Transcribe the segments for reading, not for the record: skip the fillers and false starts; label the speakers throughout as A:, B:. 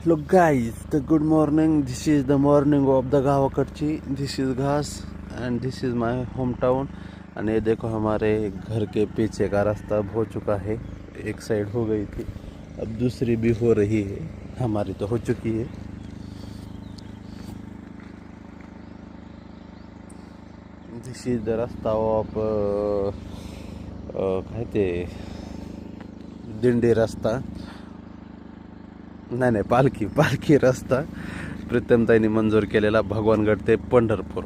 A: Look guys, the good morning. This is the morning of the गावाकडची. This is घास and this is my hometown. and ये देखो हमारे घर के पीछे का रास्ता हो चुका है. एक साइड हो गई थी, अब दूसरी भी हो रही है. हमारी तो हो चुकी है. This is the रास्ता ऑफ काय ते दिंडी रस्ता नाही पालखी रस्ता प्रीतमताईंनी मंजूर केलेला भगवानगड ते पंढरपूर.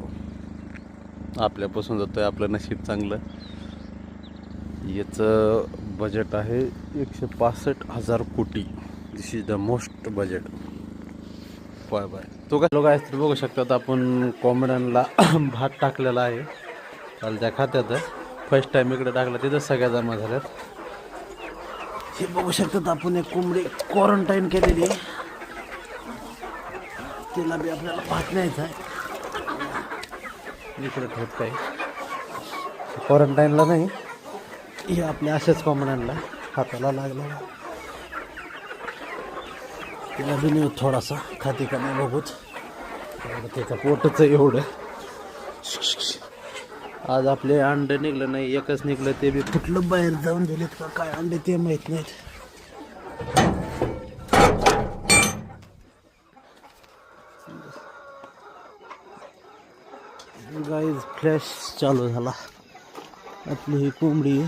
A: आपल्यापासून जातोय, आपलं नशीब चांगलं. याचं बजेट आहे 165,000 कोटी. This is the most budget. Bye bye. तो काय लोक आहेत बघू शकतात. आपण कोंबड्यांना भात टाकलेला आहे काल त्या खात्यात. फर्स्ट टाइम इकडे टाकला, तिथं सगळ्या जमा झाल्यात. हे बघू शकतात आपण एक कोंबडी क्वारंटाईन केलेली आहे. तिला बी आपल्याला भात न्यायचा आहे. इकडे ठेवत काय क्वारंटाईनला नाही, हे आपल्या अशाच कोंबड्यांना हाताला लागला. तिला बी नेऊ थोडासा, खाती का नाही बघूच. त्याचं पोटच एवढं. आज आपले अंडे निघलं नाही, एकच निघलं, ते बी कुठलं बाहेर जाऊन दिलेत का काय अंडे ते माहीत नाहीत. गाईज फ्लॅश चालू झाला. आपली ही कोंबडी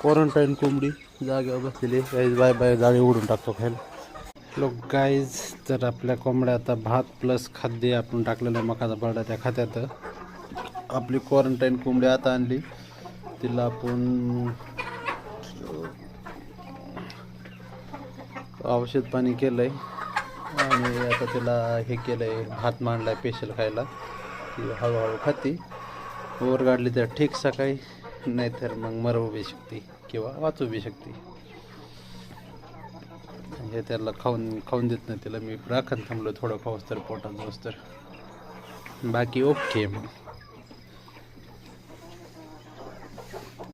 A: क्वारंटाईन कोंबडी जागेवर बसलेली. गाईज बाय बाय, जाळी उडून टाकतो खायला. लोक गाईज, तर आपल्या कोंबड्या आता भात प्लस खाद्य आपण टाकलेलं मकाचा बरडा त्या खात्यात. आपली क्वारंटाईन कोंबडी आता आणली, तिला आपण औषध पाणी केलंय आणि आता तिला हे केलंय, भात मांडलाय स्पेशल खायला. ती हळूहळू खाती. वर गाडली तर ठीक सकाळी, नाहीतर मग मरवू बी शकते किंवा वाचू बी शकते. हे त्याला खाऊन देत नाही. तिला मी राखण थांबलो थोडं खाऊस तर पोटात जाऊस तर. बाकी ओके मग.